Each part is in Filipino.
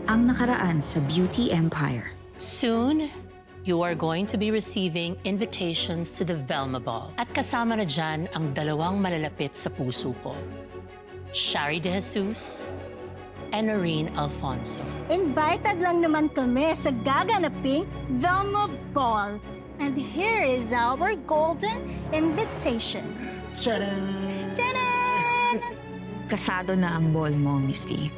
Ang nakaraan sa Beauty Empire. Soon, you are going to be receiving invitations to the Velma Ball. At kasama na dyan ang dalawang malalapit sa puso ko. Shari De Jesus and Noreen Alfonso. Invited lang naman kami sa gaganaping Velma Ball. And here is our golden invitation. Tcharan! Tcharan! Kasado na ang ball mo, Miss V.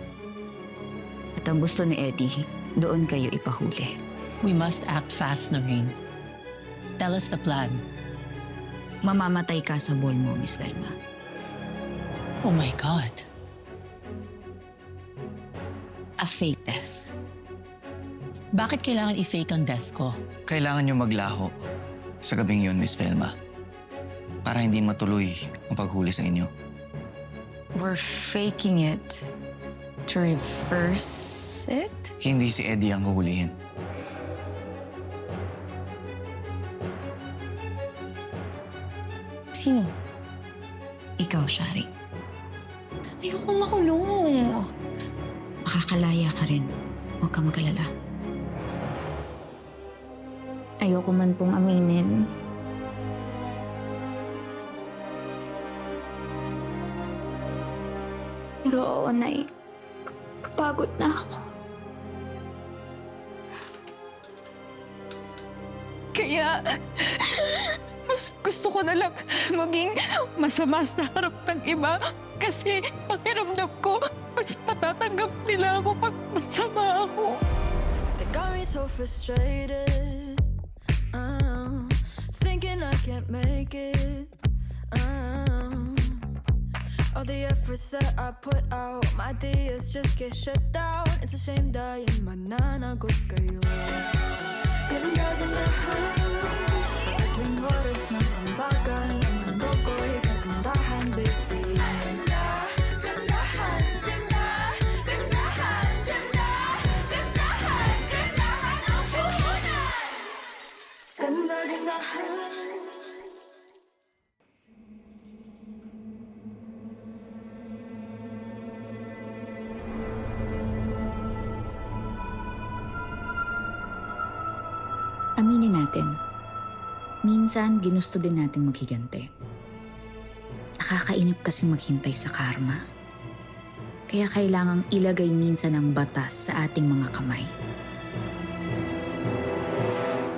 At ang gusto ni Eddie, doon kayo ipahuli. We must act fast, Noreen. Tell us the plan. Mamamatay ka sa ball mo, Miss Velma. Oh my God. A fake death. Bakit kailangan i-fake ang death ko? Kailangan nyo maglaho sa gabing yun, Miss Velma. Para hindi matuloy ang paghuli sa inyo. We're faking it to reverse it? Hindi si Eddie ang huhulihin. Sino? Ikaw, Shari. Ayoko makulong. Makakalaya ka rin. Huwag ka mag-alala. Ayoko man pong aminin. Pero oo, Nay. Kapagod na ako. Kaya, mas gusto ko na lang maging masama sa harap ng iba kasi pakiramdam ko, mas patatanggap nila ako pag masama ako. They got me so frustrated, thinking I can't make it. All the efforts that I put out, my ideas just get shut down. It's a shame dahil mananagot kayo. Ganda-gandahan, tuwing oras ng ambagan, ang mundo ko'y kagandahan, baby. Gandahan, ganda, gandahan, ganda, gandahan, gandahan ang puhunan. Ganda-gandahan. Aminin natin, minsan ginusto din nating maghigante. Nakakainip kasing maghintay sa karma. Kaya kailangang ilagay minsan ang batas sa ating mga kamay.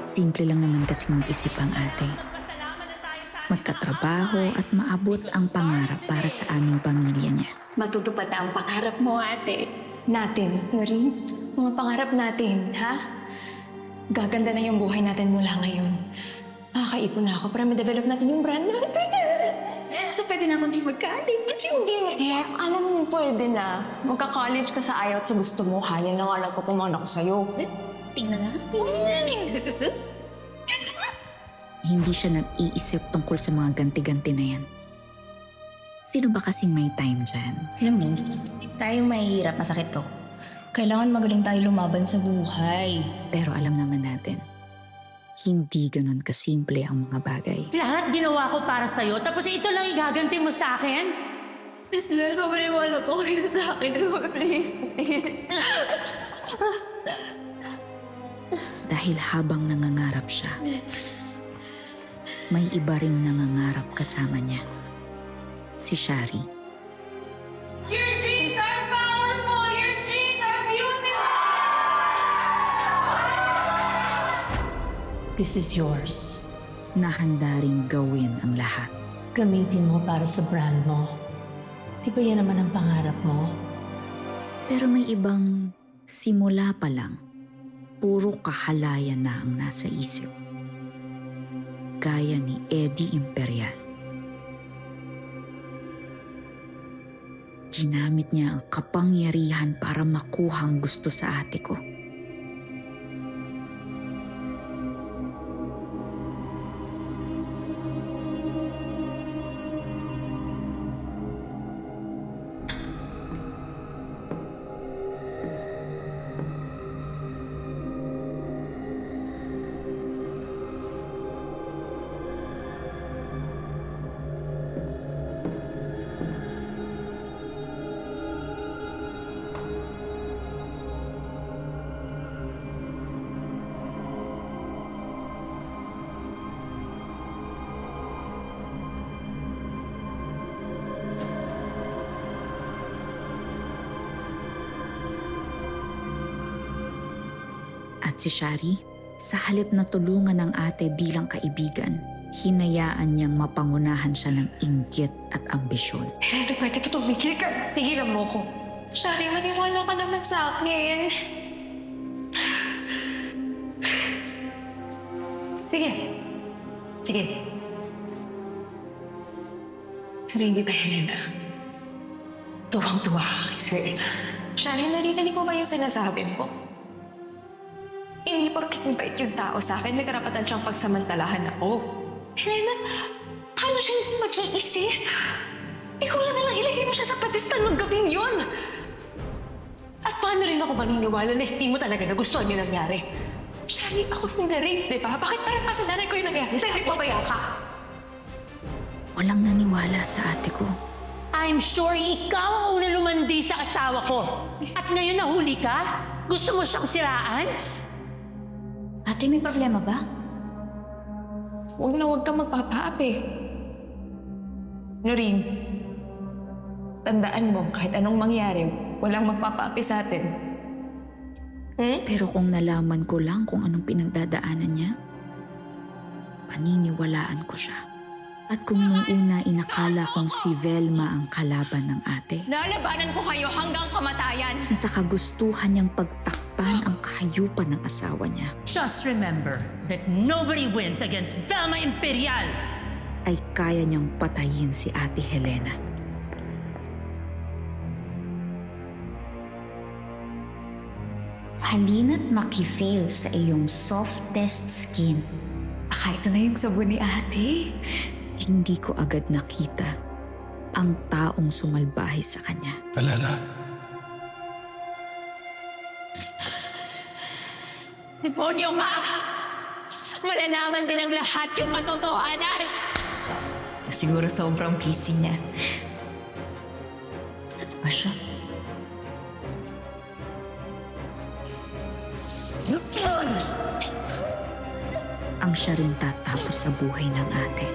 Simple lang naman kasing mag-isip ang ate. Magkatrabaho at maabot ang pangarap para sa aming pamilya niya. Matutupad na ang pangarap mo, ate. Natin, Noreen. Mga pangarap natin, ha? Gaganda na yung buhay natin mula ngayon. Makakaipon na ako para ma-develop natin yung brand natin. Pwede na akong di mag-college. Hindi. Alam mo, pwede na. Magka-college ka sa ayaw at sa gusto mo. Kaya na nga nagpapaman ako sa'yo. Tingnan natin. Hindi siya nag-iisip tungkol sa mga ganti-ganti na yan. Sino ba kasing may time dyan? Alam mo, tayong mahihirap, masakit to. Kailangan magaling tayo lumaban sa buhay. Pero alam naman natin, hindi ganun kasimple ang mga bagay. Lahat ginawa ko para sa'yo, tapos ito lang igaganti mo sa akin? Miss Mel, pabaliwala po kayo sa akin. Please. Dahil habang nangangarap siya, may iba ring nangangarap kasama niya. Si Shari. Your dreams are powerful! Your dreams are beautiful! This is yours. Na handa ring gawin ang lahat. Gamitin mo para sa brand mo. Di ba yan naman ang pangarap mo? Pero may ibang simula pa lang, puro kahalayan na ang nasa isip. Gaya ni Eddie Imperial. Ginamit niya ang kapangyarihan para makuhang gusto sa ate ko. At si Shari, sa halip na tulungan ng ate bilang kaibigan, hinayaan niyang mapangunahan siya ng inggit at ambisyon. Hindi pwede ko tumigil ka. Tigilan mo ko. Shari, maniwala ka naman sa akin. Sige. Sige. Pero hindi ba, Helena? Tuwang-tuwa ka kay Sir. Shari, narinig mo ba yung sinasabi mo? Hindi porkit mabait yung tao sa akin, may karapatan siyang pagsamantalahan ako. Helena, paano siya mag-iisip? Ikaw lang nalang ilagay mo siya sa pedestal ng gabing yun. At paano rin ako maniniwala na hindi mo talaga nagustuhan yung nangyari? Shari, ako yung na-rape, di ba? Bakit parang kasalanan ko yung nangyari? Sa'yo nagpapaya ka? Walang naniwala sa ate ko. I'm sure ikaw ang una lumandi sa asawa ko. At ngayon nahuli ka? Gusto mo siyang siraan? Ate, may problema ba? Huwag kang magpapaapi. Noreen, tandaan mo, kahit anong mangyari, walang magpapaapi sa atin. Pero kung nalaman ko lang kung anong pinagdadaanan niya, paniniwalaan ko siya. At kung nung una inakala kong si Velma ang kalaban ng ate, Lalabanan ko kayo hanggang kamatayan. na sa kagustuhan niyang pagtakpan ang kahayupan ng asawa niya, Just remember that nobody wins against Velma Imperial! ay kaya niyang patayin si Ate Helena. Halina't makifeel sa iyong softest skin. Baka ito na yung sabon ni ate. Hindi ko agad nakita ang taong sumalbahe sa kanya. Alala, Demonyo nga! Malalaman din ang lahat yung katotohanan! Siguro sobrang busy niya. Saan ba siya? Ang siya rin tatapos sa buhay ng ate.